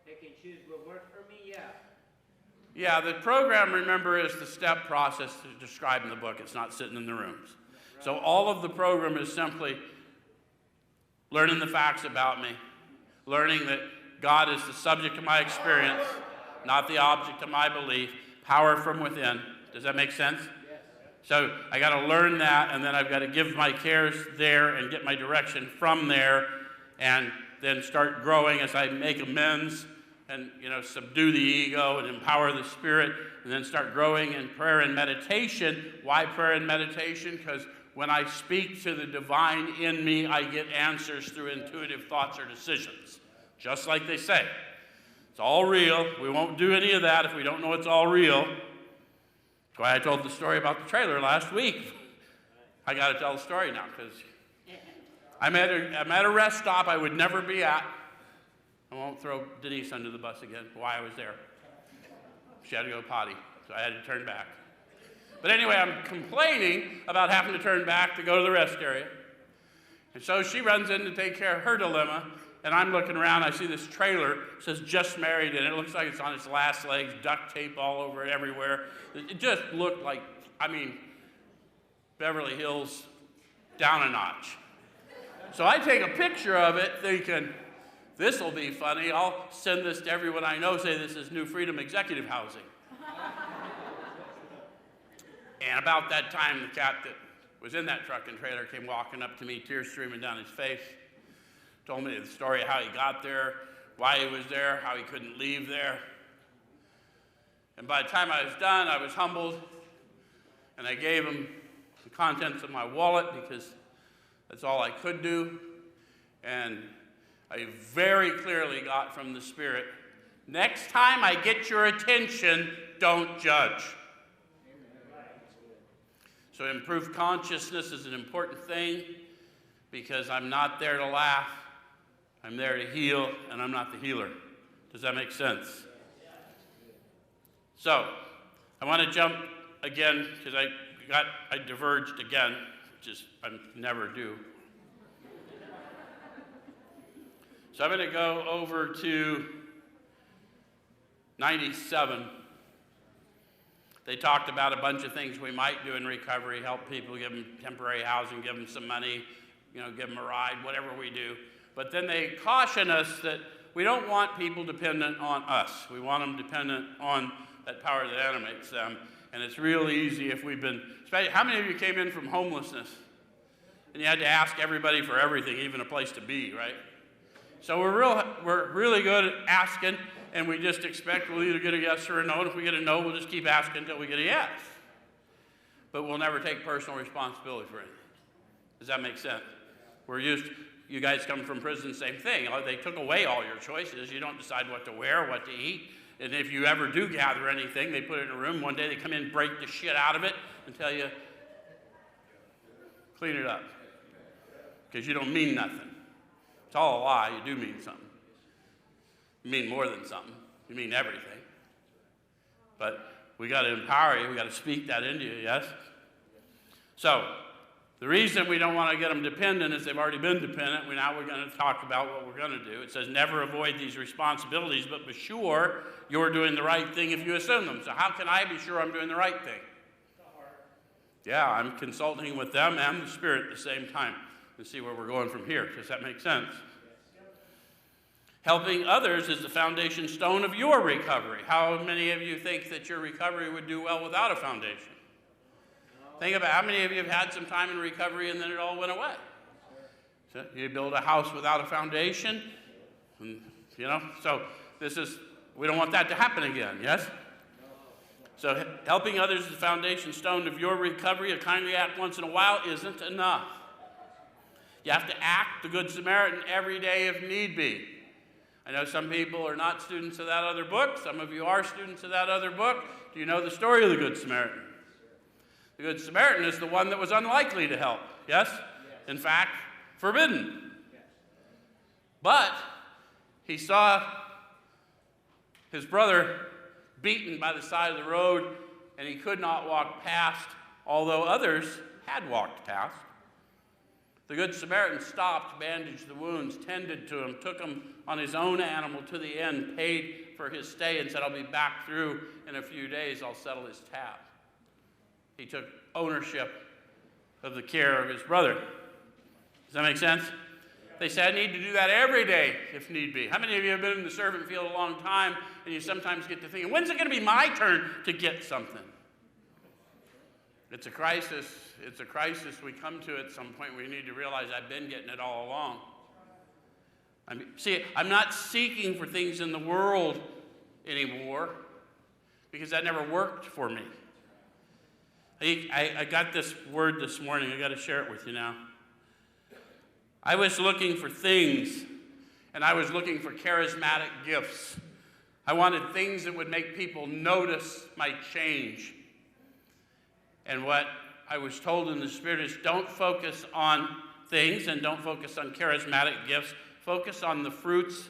Pick and choose what works for me, yeah. Yeah, the program, remember, is the step process described in the book. It's not sitting in the rooms. Right. So all of the program is simply learning the facts about me, learning that God is the subject of my experience, not the object of my belief, power from within. Does that make sense? Yes. So I got to learn that, and then I've got to give my cares there and get my direction from there, and then start growing as I make amends and, subdue the ego and empower the spirit, and then start growing in prayer and meditation. Why prayer and meditation? Because when I speak to the divine in me, I get answers through intuitive thoughts or decisions, just like they say. It's all real. We won't do any of that if we don't know it's all real. That's why I told the story about the trailer last week. I got to tell the story now because I'm at a rest stop I would never be at. I won't throw Denise under the bus again, why I was there. She had to go potty, so I had to turn back. But anyway, I'm complaining about having to turn back to go to the rest area. And so she runs in to take care of her dilemma, and I'm looking around, I see this trailer, it says just married, and it looks like it's on its last legs, duct tape all over it everywhere. It just looked like, Beverly Hills down a notch. So I take a picture of it thinking, this will be funny. I'll send this to everyone I know, say this is New Freedom Executive Housing. And about that time, the cat that was in that truck and trailer came walking up to me, tears streaming down his face, told me the story of how he got there, why he was there, how he couldn't leave there. And by the time I was done, I was humbled, and I gave him the contents of my wallet because that's all I could do. And I very clearly got from the Spirit, next time I get your attention, don't judge. So improved consciousness is an important thing because I'm not there to laugh, I'm there to heal, and I'm not the healer. Does that make sense? So I want to jump again because I diverged again, which is I never do. So I'm going to go over to 97. They talked about a bunch of things we might do in recovery, help people, give them temporary housing, give them some money, give them a ride, whatever we do. But then they caution us that we don't want people dependent on us. We want them dependent on that power that animates them. And it's real easy if we've been, how many of you came in from homelessness? And you had to ask everybody for everything, even a place to be, right? So we're really good at asking, and we just expect we'll either get a yes or a no, and if we get a no, we'll just keep asking until we get a yes. But we'll never take personal responsibility for anything. Does that make sense? We're used, you guys come from prison, same thing. They took away all your choices. You don't decide what to wear, what to eat. And if you ever do gather anything, they put it in a room. One day they come in, break the shit out of it, and tell you, clean it up. Because you don't mean nothing. It's all a lie. You do mean something. You mean more than something. You mean everything. But we got to empower you. We got to speak that into you, yes? So, the reason we don't want to get them dependent is they've already been dependent. Now we're going to talk about what we're going to do. It says never avoid these responsibilities, but be sure you're doing the right thing if you assume them. So how can I be sure I'm doing the right thing? Yeah, I'm consulting with them and the Spirit at the same time to see where we're going from here. Does that make sense? Helping others is the foundation stone of your recovery. How many of you think that your recovery would do well without a foundation? Think about how many of you have had some time in recovery and then it all went away. So you build a house without a foundation, and, so we don't want that to happen again, yes? So helping others is the foundation stone of your recovery. A kindly act once in a while isn't enough. You have to act the Good Samaritan every day if need be. I know some people are not students of that other book. Some of you are students of that other book. Do you know the story of the Good Samaritan? The Good Samaritan is the one that was unlikely to help, yes? In fact, forbidden. But he saw his brother beaten by the side of the road, and he could not walk past, although others had walked past. The Good Samaritan stopped, bandaged the wounds, tended to him, took him on his own animal to the end, paid for his stay, and said, I'll be back through in a few days, I'll settle his tab. He took ownership of the care of his brother. Does that make sense? They said, I need to do that every day if need be. How many of you have been in the servant field a long time and you sometimes get to thinking, when's it going to be my turn to get something? It's a crisis. It's a crisis we come to at some point where you need to realize I've been getting it all along. I'm not seeking for things in the world anymore because that never worked for me. I got this word this morning. I got to share it with you now. I was looking for things, and I was looking for charismatic gifts. I wanted things that would make people notice my change. And what I was told in the Spirit is don't focus on things and don't focus on charismatic gifts. Focus on the fruits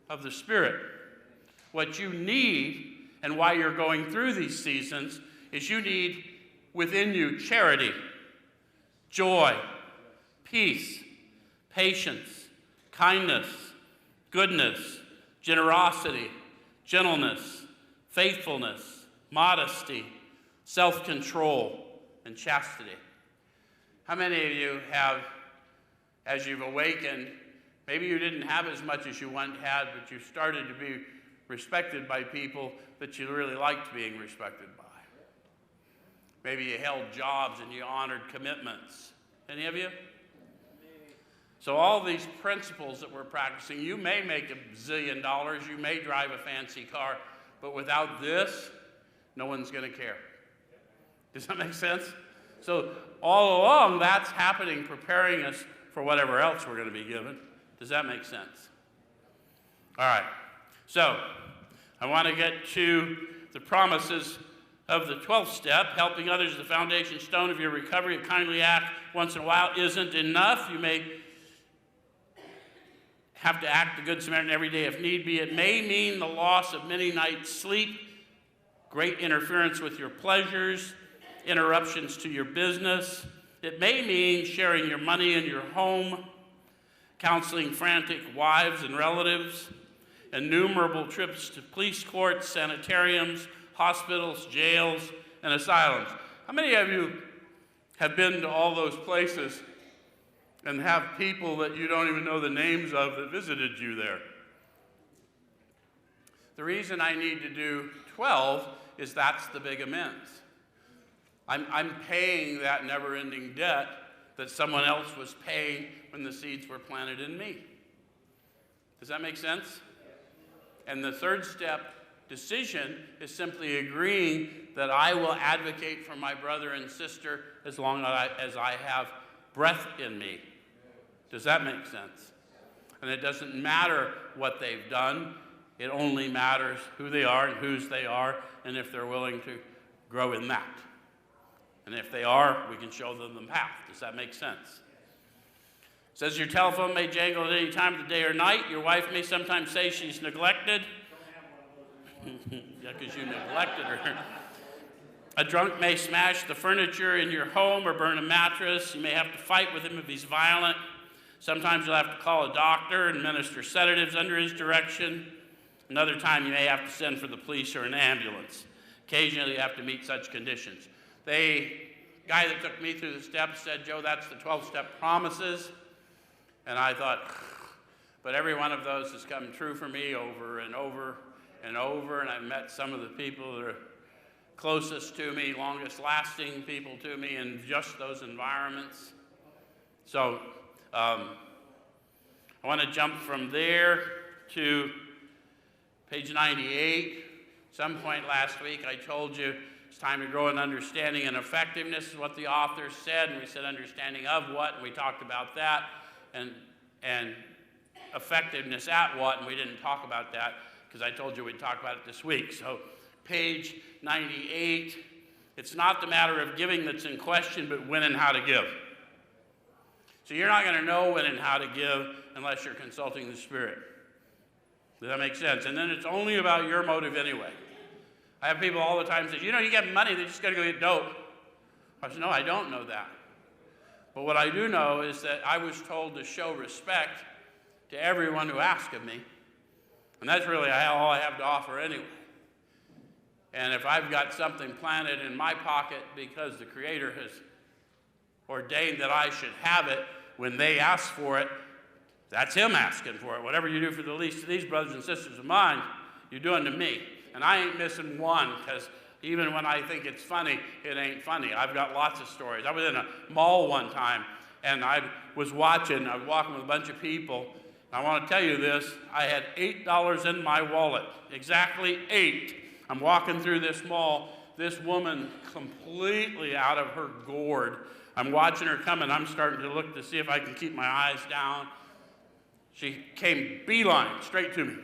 of the Spirit. What you need and why you're going through these seasons is you need within you charity, joy, peace, patience, kindness, goodness, generosity, gentleness, faithfulness, modesty, self-control, and chastity. How many of you have, as you've awakened, maybe you didn't have as much as you once had, but you started to be respected by people that you really liked being respected by? Maybe you held jobs and you honored commitments. Any of you? So all these principles that we're practicing, you may make $1 zillion, you may drive a fancy car, but without this, no one's going to care. Does that make sense? So all along, that's happening, preparing us for whatever else we're going to be given. Does that make sense? All right. So I want to get to the promises of the 12th step. Helping others is the foundation stone of your recovery. A kindly act once in a while isn't enough. You may have to act the Good Samaritan every day if need be. It may mean the loss of many nights' sleep, great interference with your pleasures, interruptions to your business. It may mean sharing your money in your home, counseling frantic wives and relatives, innumerable trips to police courts, sanitariums, hospitals, jails, and asylums. How many of you have been to all those places and have people that you don't even know the names of that visited you there? The reason I need to do 12 is that's the big amends. I'm paying that never-ending debt that someone else was paying when the seeds were planted in me. Does that make sense? And the third step, decision, is simply agreeing that I will advocate for my brother and sister as long as I have breath in me. Does that make sense? And it doesn't matter what they've done. It only matters who they are and whose they are, and if they're willing to grow in that. And if they are, we can show them the path. Does that make sense? It says your telephone may jangle at any time of the day or night. Your wife may sometimes say she's neglected. Yeah, because you neglected her. A drunk may smash the furniture in your home or burn a mattress. You may have to fight with him if he's violent. Sometimes you'll have to call a doctor and administer sedatives under his direction. Another time you may have to send for the police or an ambulance. Occasionally you have to meet such conditions. The guy that took me through the steps said, Joe, that's the 12-step promises. And I thought, but every one of those has come true for me over and over and over, and I've met some of the people that are closest to me, longest lasting people to me in just those environments. So I want to jump from there to page 98. At some point last week I told you it's time to grow in understanding and effectiveness is what the author said, and we said understanding of what, and we talked about that, and effectiveness at what, and we didn't talk about that because I told you we'd talk about it this week. So page 98, it's not the matter of giving that's in question, but when and how to give. So you're not going to know when and how to give unless you're consulting the Spirit. Does that make sense? And then it's only about your motive anyway. I have people all the time say, you know, you get money, they just got to go get dope. I said, no, I don't know that. But what I do know is that I was told to show respect to everyone who asks of me. And that's really all I have to offer anyway. And if I've got something planted in my pocket because the Creator has ordained that I should have it when they ask for it, that's Him asking for it. Whatever you do for the least of these brothers and sisters of mine, you're doing to me. And I ain't missing one, because even when I think it's funny, it ain't funny. I've got lots of stories. I was in a mall one time, and I was walking with a bunch of people. I want to tell you this, I had $8 in my wallet, exactly 8. I'm walking through this mall, this woman completely out of her gourd. I'm watching her come, and I'm starting to look to see if I can keep my eyes down. She came beeline straight to me,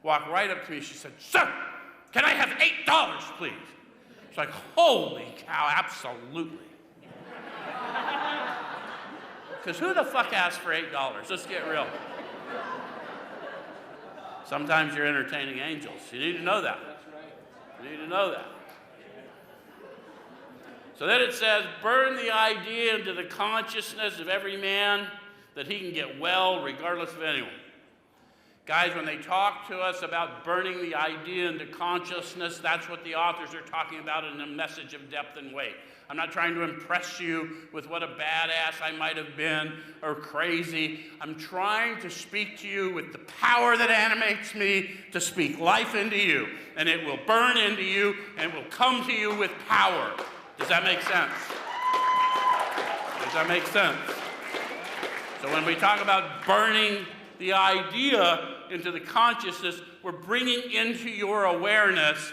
walked right up to me. She said, sir, can I have $8, please? It's like, holy cow, absolutely. Because who the fuck asked for $8? Let's get real. Sometimes you're entertaining angels. You need to know that. You need to know that. So then it says, burn the idea into the consciousness of every man that he can get well regardless of anyone. Guys, when they talk to us about burning the idea into consciousness, that's what the authors are talking about in a message of depth and weight. I'm not trying to impress you with what a badass I might have been or crazy. I'm trying to speak to you with the power that animates me to speak life into you. And it will burn into you and will come to you with power. Does that make sense? Does that make sense? So when we talk about burning the idea into the consciousness, we're bringing into your awareness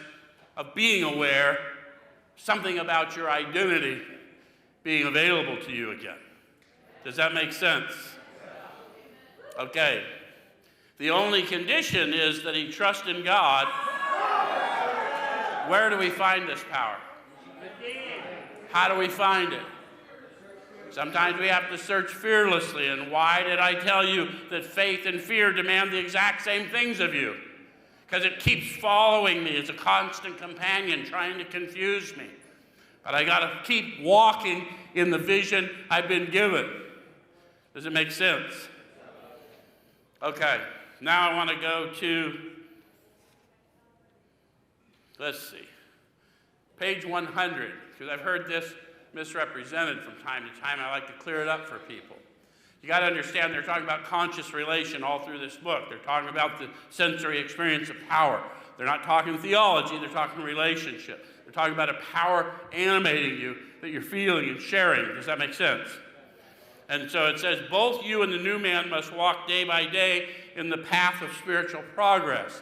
of being aware something about your identity being available to you again. Does that make sense? Okay. The only condition is that he trusts in God. Where do we find this power? How do we find it? Sometimes we have to search fearlessly. And why did I tell you that faith and fear demand the exact same things of you? Because it keeps following me. It's a constant companion trying to confuse me. But I got to keep walking in the vision I've been given. Does it make sense? Okay, now I want to go to, let's see, page 100, because I've heard this misrepresented from time to time. I like to clear it up for people. You got to understand they're talking about conscious relation all through this book. They're talking about the sensory experience of power. They're not talking theology, they're talking relationship. They're talking about a power animating you that you're feeling and sharing. Does that make sense? And so it says, both you and the new man must walk day by day in the path of spiritual progress.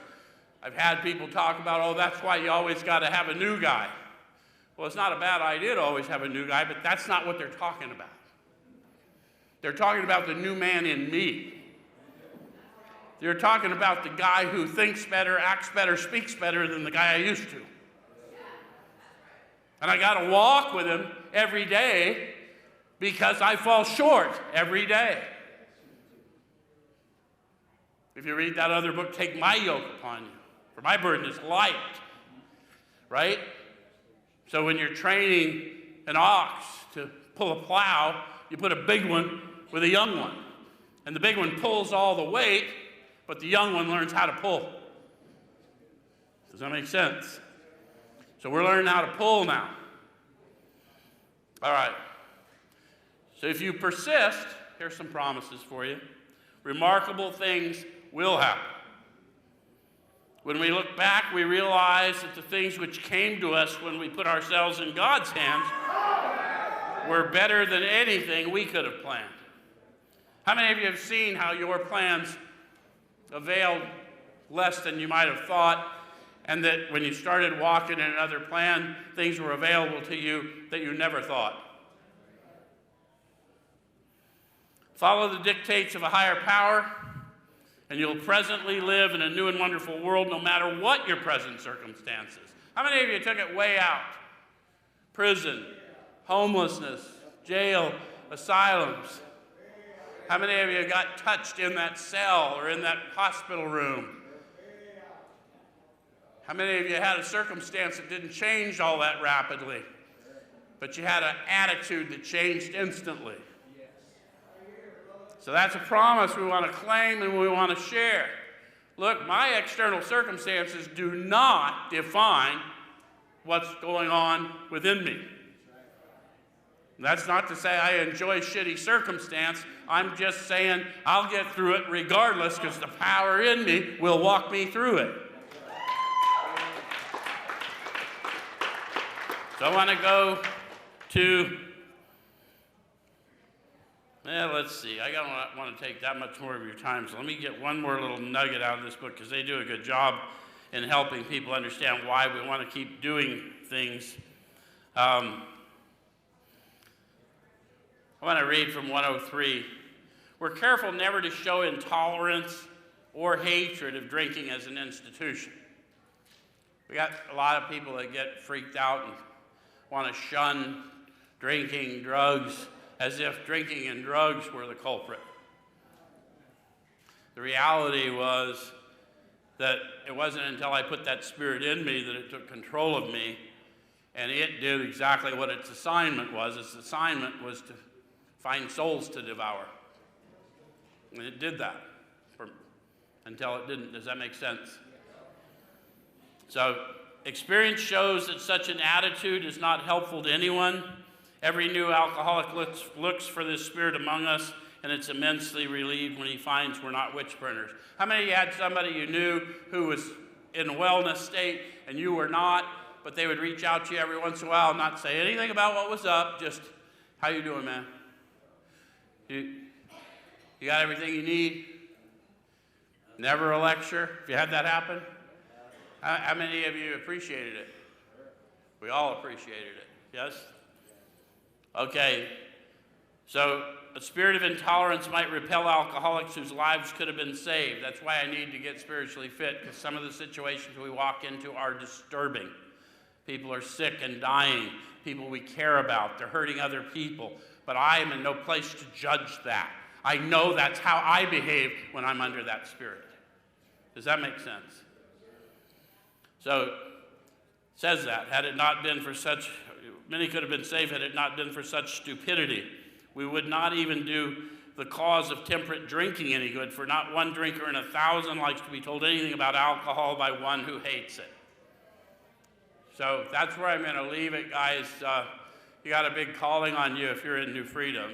I've had people talk about, oh, that's why you always got to have a new guy. Well, it's not a bad idea to always have a new guy, but that's not what they're talking about. They're talking about the new man in me. They're talking about the guy who thinks better, acts better, speaks better than the guy I used to. And I got to walk with him every day because I fall short every day. If you read that other book, Take My Yoke Upon You, for my burden is light, right? So when you're training an ox to pull a plow, you put a big one with a young one. And the big one pulls all the weight, but the young one learns how to pull. Does that make sense? So we're learning how to pull now. All right. So if you persist, here's some promises for you. Remarkable things will happen. When we look back, we realize that the things which came to us when we put ourselves in God's hands were better than anything we could have planned. How many of you have seen how your plans availed less than you might have thought, and that when you started walking in another plan, things were available to you that you never thought? Follow the dictates of a higher power, and you'll presently live in a new and wonderful world no matter what your present circumstances. How many of you took it way out? Prison, homelessness, jail, asylums. How many of you got touched in that cell or in that hospital room? How many of you had a circumstance that didn't change all that rapidly, but you had an attitude that changed instantly? So that's a promise we want to claim and we want to share. Look, my external circumstances do not define what's going on within me. That's not to say I enjoy shitty circumstance. I'm just saying I'll get through it regardless because the power in me will walk me through it. So I want to go to, let's see. I don't want to take that much more of your time, so let me get one more little nugget out of this book because they do a good job in helping people understand why we want to keep doing things. I want to read from 103. We're careful never to show intolerance or hatred of drinking as an institution. We got a lot of people that get freaked out and want to shun drinking, drugs, as if drinking and drugs were the culprit. The reality was that it wasn't until I put that spirit in me that it took control of me, and it did exactly what its assignment was. Its assignment was to find souls to devour. And it did that until it didn't. Does that make sense? So experience shows that such an attitude is not helpful to anyone. Every new alcoholic looks for this spirit among us, and it's immensely relieved when he finds we're not witch burners. How many of you had somebody you knew who was in a wellness state and you were not, but they would reach out to you every once in a while and not say anything about what was up, just, how you doing, man? You got everything you need? Never a lecture? If you had that happen? How many of you appreciated it? We all appreciated it, yes? Okay, so a spirit of intolerance might repel alcoholics whose lives could have been saved. That's why I need to get spiritually fit, because some of the situations we walk into are disturbing. People are sick and dying. People we care about. They're hurting other people. But I am in no place to judge that. I know that's how I behave when I'm under that spirit. Does that make sense? So it says that. Had it not been for such, many could have been saved had it not been for such stupidity. We would not even do the cause of temperate drinking any good, for not one drinker in 1,000 likes to be told anything about alcohol by one who hates it. So that's where I'm going to leave it, guys. You got a big calling on you if you're in New Freedom,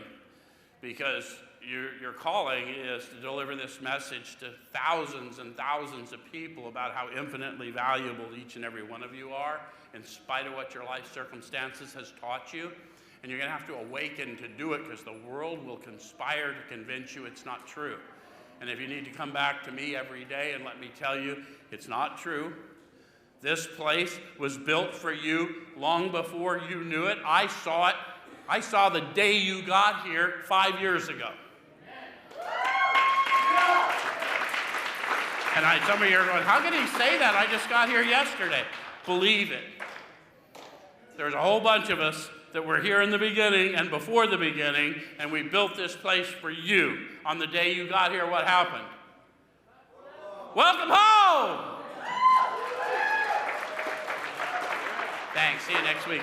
because your calling is to deliver this message to thousands and thousands of people about how infinitely valuable each and every one of you are, in spite of what your life circumstances has taught you. And you're going to have to awaken to do it, because the world will conspire to convince you it's not true. And if you need to come back to me every day and let me tell you it's not true, this place was built for you long before you knew it. I saw it I saw the day you got here 5 years ago. And some of you are going, how can he say that? I just got here yesterday. Believe it. There's a whole bunch of us that were here in the beginning and before the beginning, and we built this place for you. On the day you got here, what happened? Welcome home! Thanks. See you next week.